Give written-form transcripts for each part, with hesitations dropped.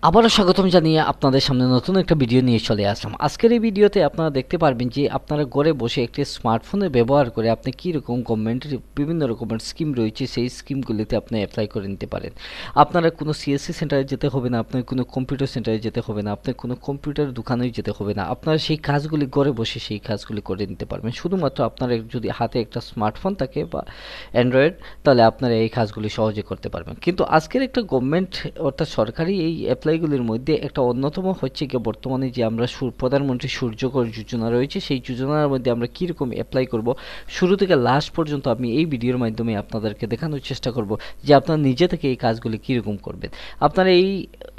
আবারও স্বাগতম জানিয়ে আপনাদের সামনে নতুন একটা ভিডিও নিয়ে চলে আসলাম। আজকের এই ভিডিওতে আপনারা দেখতে পারবেন যে আপনারা ঘরে বসে একটি স্মার্টফোনে ব্যবহার করে আপনি কী রকম গভর্নমেন্টের বিভিন্ন রকমের স্কিম রয়েছে সেই স্কিমগুলিতে আপনি অ্যাপ্লাই করে নিতে পারেন। আপনারা কোনো সিএসসি সেন্টারে যেতে হবে না, আপনার কোনো কম্পিউটার সেন্টারে যেতে হবে না, আপনার কোনো কম্পিউটার দোকানেও যেতে হবে না। আপনারা সেই কাজগুলি ঘরে বসে সেই কাজগুলি করে নিতে পারবেন। শুধুমাত্র আপনারা যদি হাতে একটা স্মার্টফোন থাকে বা অ্যান্ড্রয়েড, তাহলে আপনারা এই কাজগুলি সহজে করতে পারবেন। কিন্তু আজকের একটা গভর্নমেন্ট অর্থাৎ সরকারি এই অ্যাপ্লাইগুলির মধ্যে একটা অন্যতম হচ্ছে কি বর্তমানে যে আমরা প্রধানমন্ত্রী সূর্যঘর যোজনা রয়েছে, সেই যোজনার মধ্যে আমরা কীরকম অ্যাপ্লাই করব শুরু থেকে লাস্ট পর্যন্ত আমি এই ভিডিওর মাধ্যমে আপনাদেরকে দেখানোর চেষ্টা করব যে আপনারা নিজে থেকে এই কাজগুলি কীরকম করবেন। আপনারা এই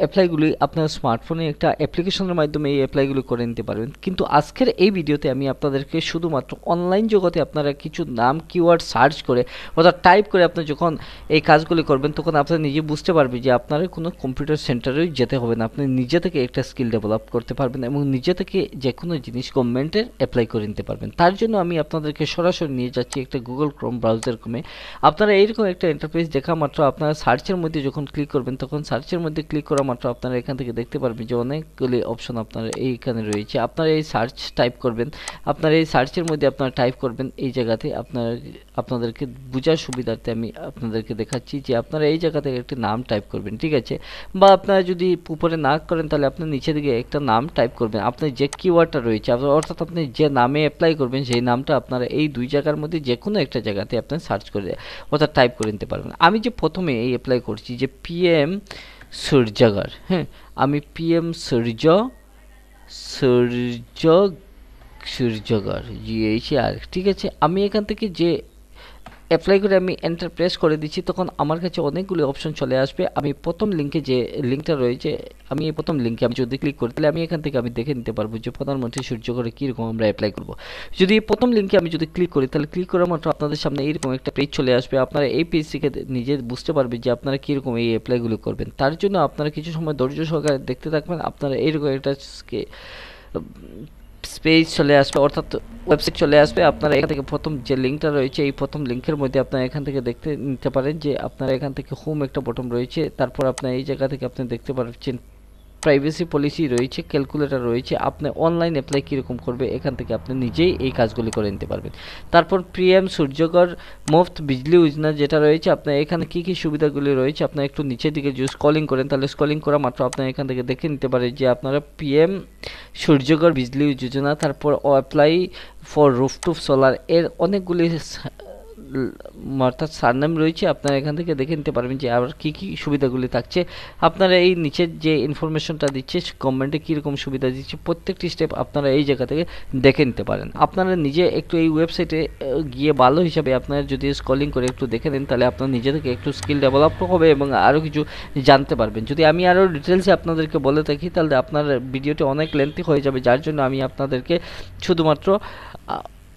অ্যাপ্লাইগুলি আপনার স্মার্টফোনে একটা অ্যাপ্লিকেশনের মাধ্যমে এই অ্যাপ্লাইগুলি করে নিতে পারবেন। কিন্তু আজকের এই ভিডিওতে আমি আপনাদেরকে শুধুমাত্র অনলাইন জগতে আপনারা কিছু নাম কিওয়ার্ড সার্চ করে অর্থাৎ টাইপ করে আপনি যখন এই কাজগুলি করবেন তখন আপনি নিজে বুঝতে পারবেন যে আপনার কোনো কম্পিউটার সেন্টারেই যেতে হবে না, আপনি নিজে থেকে একটা স্কিল ডেভেলপ করতে পারবেন এবং নিজে থেকে যে কোনো জিনিস গভর্নমেন্টের অ্যাপ্লাই করে নিতে পারবেন। তার জন্য আমি আপনাদেরকে সরাসরি নিয়ে যাচ্ছি একটা গুগল ক্রোম ব্রাউজার ক্রমে। আপনারা এইরকম একটা ইন্টারফেস দেখা মাত্র আপনারা সার্চের মধ্যে যখন ক্লিক করবেন তখন সার্চের মধ্যে ক্লিক করা মাত্র আপনারা এখান থেকে দেখতে পারবেন যে অনেকগুলি অপশন আপনার এইখানে রয়েছে। আপনারা এই সার্চ টাইপ করবেন, আপনারা এই সার্চের মধ্যে আপনারা টাইপ করবেন এই জায়গাতে আপনাদেরকে বোঝার সুবিধার্থে আমি আপনাদেরকে দেখাচ্ছি যে আপনারা এই জায়গা থেকে একটি নাম টাইপ করবেন, ঠিক আছে? বা আপনারা যদি উপরে না করেন তাহলে আপনি নিচে দিকে একটা নাম টাইপ করবেন। আপনার যে কিওয়ার্ডটা রয়েছে অর্থাৎ আপনি যে নামে অ্যাপ্লাই করবেন সেই নামটা আপনারা এই দুই জায়গার মধ্যে যে কোনো একটা জায়গাতে আপনি সার্চ করে অর্থাৎ টাইপ করে নিতে পারবেন। আমি যে প্রথমে এই অ্যাপ্লাই করছি যে পিএম সূর্যঘর, হ্যাঁ, আমি পিএম সূর্যঘর GHR, ঠিক আছে। আমি এখান থেকে যে অ্যাপ্লাই করে আমি এন্টার প্রেস করে দিচ্ছি তখন আমার কাছে অনেকগুলো অপশন চলে আসবে। আমি প্রথম লিঙ্কে যে লিঙ্কটা রয়েছে, আমি এই প্রথম লিঙ্কে আমি যদি ক্লিক করি তাহলে আমি এখান থেকে আমি দেখে নিতে পারবো যে প্রধানমন্ত্রী সূর্যঘরে কীরকম আমরা অ্যাপ্লাই করব। যদি এই প্রথম লিঙ্কে আমি যদি ক্লিক করি তাহলে ক্লিক করার মাত্র আপনাদের সামনে এইরকম একটা পেজ চলে আসবে। আপনারা এই পেজ থেকে নিজে বুঝতে পারবেন যে আপনারা কীরকম এই অ্যাপ্লাইগুলো করবেন। তার জন্য আপনারা কিছু সময় ধৈর্য সহকারে দেখতে থাকবেন। আপনারা এইরকম একটা পেজ চলে আসবে অর্থাৎ ওয়েবসাইট চলে আসবে। আপনারা এখান থেকে প্রথম যে লিঙ্কটা রয়েছে এই প্রথম লিঙ্কের মধ্যে আপনারা এখান থেকে দেখতে নিতে পারেন যে আপনারা এখান থেকে হোম একটা বটন রয়েছে, তারপর আপনার এই জায়গা থেকে আপনি দেখতে পাচ্ছেন প্রাইভেসি পলিসি রয়েছে, ক্যালকুলেটর রয়েছে। আপনি অনলাইন অ্যাপ্লাই কীরকম করবে এখান থেকে আপনি নিজেই এই কাজগুলি করে নিতে পারবেন। তারপর পিএম সূর্যঘর মুফত বিজলি যোজনা যেটা রয়েছে, আপনার এখানে কী কী সুবিধাগুলি রয়েছে আপনার একটু নিচের দিকে যদি স্ক্রলিং করেন তাহলে স্ক্রলিং করা মাত্র আপনার এখান থেকে দেখে নিতে পারেন যে আপনারা পিএম সূর্যঘর বিজলি যোজনা, তারপর অ্যাপ্লাই ফর রুফটপ সোলার, এর অনেকগুলি অর্থাৎ সারনেম রয়েছে। আপনারা এখান থেকে দেখে নিতে পারবেন যে আর কী কী সুবিধাগুলি থাকছে। আপনারা এই নিচের যে ইনফরমেশনটা দিচ্ছে গভর্নমেন্টে কীরকম সুবিধা দিচ্ছে প্রত্যেকটি স্টেপ আপনারা এই জায়গা থেকে দেখে নিতে পারেন। আপনারা নিজে একটু এই ওয়েবসাইটে গিয়ে ভালো হিসাবে আপনারা যদি স্ক্রলিং করে একটু দেখে নেন তাহলে আপনার নিজে থেকে একটু স্কিল ডেভেলপ হবে এবং আরও কিছু জানতে পারবেন। যদি আমি আরও ডিটেলসে আপনাদেরকে বলে থাকি তাহলে আপনার ভিডিওটি অনেক লেন্থি হয়ে যাবে, যার জন্য আমি আপনাদেরকে শুধুমাত্র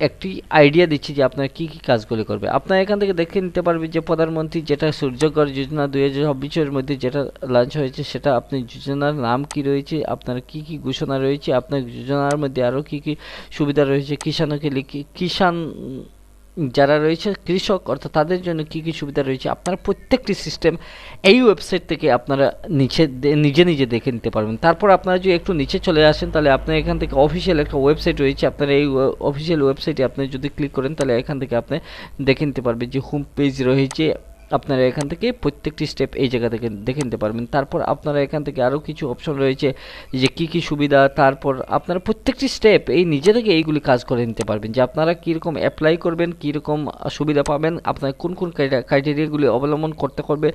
একটি আইডিয়া দিচ্ছি যে আপনারা কী কী কাজগুলি করবে। আপনারা এখান থেকে দেখে নিতে পারবেন যে প্রধানমন্ত্রী যেটা সূর্যঘর যোজনা 2024-এর মধ্যে যেটা লঞ্চ হয়েছে সেটা আপনি যোজনার নাম কি রয়েছে, আপনার কি কি ঘোষণা রয়েছে, আপনার যোজনার মধ্যে আরও কি কি সুবিধা রয়েছে, কিষাণ যারা রয়েছে কৃষক অর্থাৎ তাদের জন্য কী কী সুবিধা রয়েছে, আপনারা প্রত্যেকটি সিস্টেম এই ওয়েবসাইট থেকে আপনারা নিজে নিজে দেখে নিতে পারবেন। তারপর আপনারা যদি একটু নিচে চলে আসেন তাহলে আপনার এখান থেকে অফিসিয়াল একটা ওয়েবসাইট রয়েছে। আপনারা এই অফিসিয়াল ওয়েবসাইটে আপনি যদি ক্লিক করেন তাহলে এখান থেকে আপনি দেখে নিতে পারবেন যে হোম পেজ রয়েছে। আপনারা এখান থেকে প্রত্যেকটি স্টেপ এই জায়গা থেকে দেখে নিতে পারবেন। তারপর আপনারা এখান থেকে আরও কিছু অপশন রয়েছে যে কী কী সুবিধা, তারপর আপনারা প্রত্যেকটি স্টেপ এই নিজে থেকে এইগুলি কাজ করে নিতে পারবেন যে আপনারা কীরকম অ্যাপ্লাই করবেন, কীরকম সুবিধা পাবেন, আপনার কোন কোন ক্রাইটেরিয়াগুলি অবলম্বন করতে হবে,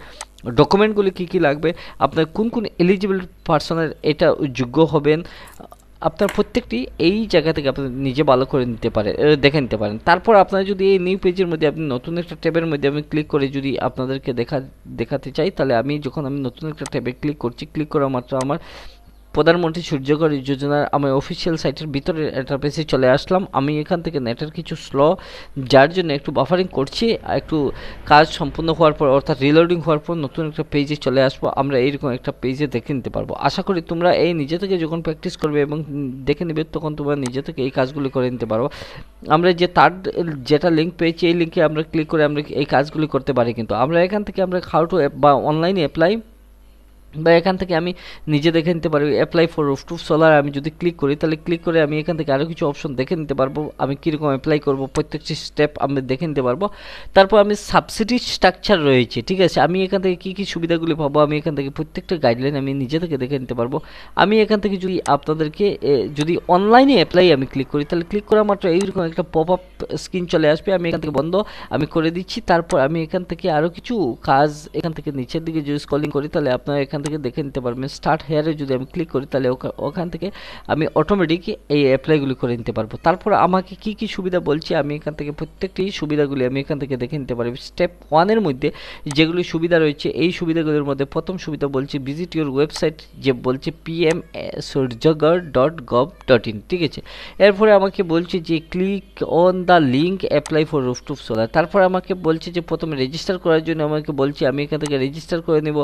ডকুমেন্টগুলি কী কী লাগবে, আপনার কোন কোন এলিজিবল পার্সনের এটা যোগ্য হবেন, আপনার প্রত্যেকটি এই জায়গা থেকে আপনি নিজে ভালো করে নিতে পারেন, দেখে নিতে পারেন। তারপর আপনারা যদি এই নিউ পেজের মধ্যে আপনি নতুন একটা ট্যাবের মধ্যে আমি ক্লিক করে যদি আপনাদেরকে দেখাতে চাই তাহলে আমি যখন আমি নতুন একটা ট্যাবে ক্লিক করছি, ক্লিক করা মাত্র আমার প্রধানমন্ত্রী সূর্যঘর যোজনার আমার অফিসিয়াল সাইটের ভিতরে ইন্টারফেসে চলে আসলাম। আমি এখান থেকে নেটের কিছু স্লো যার জন্য একটু বাফারিং করছি, একটু কাজ সম্পূর্ণ হওয়ার পর অর্থাৎ রিলোডিং হওয়ার পর নতুন একটা পেজে চলে আসবো। আমরা এইরকম একটা পেজে দেখে নিতে পারবো। আশা করি তোমরা এই নিজে থেকে যখন প্র্যাকটিস করবে এবং দেখে নেবে তখন তোমরা নিজে থেকে এই কাজগুলি করে নিতে পারবো। আমরা যে থার্ড যেটা লিঙ্ক পেয়েছি এই লিঙ্কে আমরা ক্লিক করে আমরা এই কাজগুলি করতে পারি। কিন্তু আমরা এখান থেকে আমরা হাউ টু বা অনলাইনে অ্যাপ্লাই বা এখান থেকে আমি নিজে দেখে নিতে পারি অ্যাপ্লাই ফর রুফটপ সোলার। আমি যদি ক্লিক করি তাহলে ক্লিক করে আমি এখান থেকে আরও কিছু অপশন দেখে নিতে পারবো, আমি কীরকম অ্যাপ্লাই করব প্রত্যেকটি স্টেপ আমি দেখে নিতে পারবো। তারপর আমি সাবসিডি স্ট্রাকচার রয়েছে, ঠিক আছে, আমি এখান থেকে কী কী সুবিধাগুলি পাবো আমি এখান থেকে প্রত্যেকটা গাইডলাইন আমি নিজে থেকে দেখে নিতে পারবো। আমি এখান থেকে যদি আপনাদেরকে যদি অনলাইনে অ্যাপ্লাই আমি ক্লিক করি তাহলে ক্লিক করা মাত্র এইরকম একটা পপ আপ স্ক্রিন চলে আসবে, আমি এখান থেকে বন্ধ আমি করে দিচ্ছি। তারপর আমি এখান থেকে আরও কিছু কাজ এখান থেকে নিচের দিকে যদি স্ক্রলিং করি তাহলে আপনারা এখান থেকে দেখে নিতে পারবেন। স্টার্ট হেয়ারে যদি আমি ক্লিক করি তাহলে ওখান থেকে আমি অটোমেটিক এই অ্যাপ্লাইগুলি করে নিতে পারবো। তারপর আমাকে কি কি সুবিধা বলছি আমি এখান থেকে প্রত্যেকটি সুবিধাগুলি আমি এখান থেকে দেখে নিতে পারবো। স্টেপ 1-এর মধ্যে যেগুলি সুবিধা রয়েছে এই সুবিধাগুলির মধ্যে প্রথম সুবিধা বলছি ভিজিট ইউর ওয়েবসাইট, যে বলছে pmsurjagarh.gov.in, ঠিক আছে। এরপরে আমাকে বলছে যে click on the link apply for rooftop solar. তারপর আমাকে বলছে যে প্রথমে রেজিস্টার করার জন্য আমাকে বলছে আমি এখান থেকে রেজিস্টার করে নেব,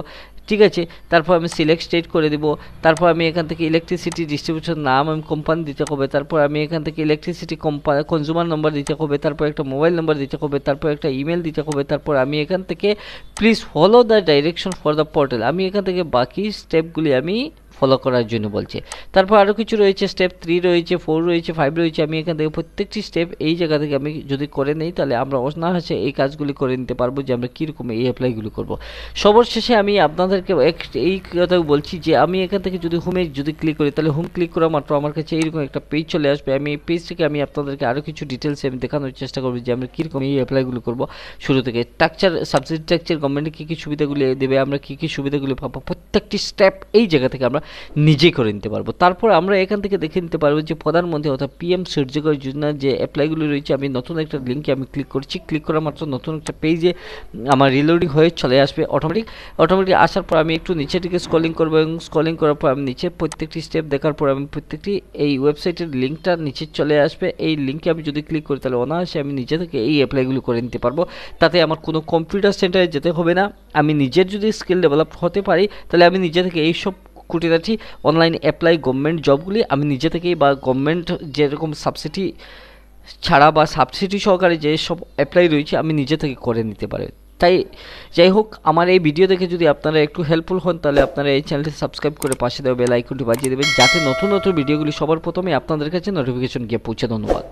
ঠিক আছে। তারপর আমি সিলেক্ট স্টেট করে দেব। তারপর আমি এখান থেকে ইলেকট্রিসিটি ডিস্ট্রিবিউশন নাম আমি কোম্পানি দিতে হবে। তারপর আমি এখান থেকে ইলেকট্রিসিটি কনজিউমার নাম্বার দিতে হবে। তারপর একটা মোবাইল নাম্বার দিতে হবে। তারপর একটা ইমেল দিতে হবে। তারপর আমি এখান থেকে please follow the direction for the portal, আমি এখান থেকে বাকি স্টেপগুলি আমি ফলো করার জন্য বলছে। তারপর আরও কিছু রয়েছে, স্টেপ 3 রয়েছে, 4 রয়েছে, 5 রয়েছে। আমি এখান থেকে প্রত্যেকটি স্টেপ এই জায়গা থেকে আমি যদি করে নেই তাহলে আমরা অনায়াসে এই কাজগুলি করে নিতে পারবো যে আমরা কীরকম এই অ্যাপ্লাইগুলি করব। সর্বশেষে আমি আপনাদেরকে এই কথা বলছি যে আমি এখান থেকে যদি হোমে যদি ক্লিক করি তাহলে হোম ক্লিক করা মাত্র আমার কাছে এইরকম একটা পেজ চলে আসবে। আমি এই পেজ থেকে আমি আপনাদেরকে আরও কিছু ডিটেলসে আমি দেখানোর চেষ্টা করবো যে আমরা কীরকম এই অ্যাপ্লাইগুলো করবো শুরু থেকে। স্ট্রাকচার, সাবসিডি স্ট্রাকচার, গভর্নমেন্ট কী কী সুবিধাগুলি দেবে, আমরা কী কী সুবিধাগুলি পাবো, প্রত্যেকটি স্টেপ এই জায়গা থেকে আমরা নিজে করে নিতে পারবো। তারপর আমরা এখান থেকে দেখে নিতে পারবো যে প্রধানমন্ত্রী অর্থাৎ পিএম সূর্যঘর যোজনার যে অ্যাপ্লাইগুলি রয়েছে, আমি নতুন একটা লিঙ্কে আমি ক্লিক করছি। ক্লিক করা মাত্র নতুন একটা পেজে আমার রিলোডিং হয়ে চলে আসবে অটোমেটিক আসার পর আমি একটু নিচের দিকে স্ক্রলিং করবো এবং স্ক্রলিং করার পর আমি নিচে প্রত্যেকটি স্টেপ দেখার পর আমি প্রত্যেকটি এই ওয়েবসাইটের লিঙ্কটা নিচে চলে আসবে। এই লিঙ্কে আমি যদি ক্লিক করি তাহলে অনায়াসে আমি নিজে থেকে এই অ্যাপ্লাইগুলো করে নিতে পারবো। তাতে আমার কোনো কম্পিউটার সেন্টারে যেতে হবে না। আমি নিজের যদি স্কিল ডেভেলপ হতে পারি তাহলে আমি নিজে থেকে এইসব খুঁটিনাটি অনলাইন অ্যাপ্লাই গভর্নমেন্ট জবগুলি আমি নিজে থেকেই বা গভর্নমেন্ট যেরকম সাবসিডি ছাড়া বা সাবসিডি সহকারে যেসব অ্যাপ্লাই রয়েছে আমি নিজে থেকে করে নিতে পারি। তাই যাই হোক, আমার এই ভিডিও দেখে যদি আপনারা একটু হেল্পফুল হন তাহলে আপনারা এই চ্যানেলটি সাবস্ক্রাইব করে পাশে দেওয়া বেল আইকনটি বাজিয়ে দেবেন যাতে নতুন নতুন ভিডিওগুলি সবার প্রথমে আপনাদের কাছে নোটিফিকেশন গিয়ে পৌঁছে। ধন্যবাদ।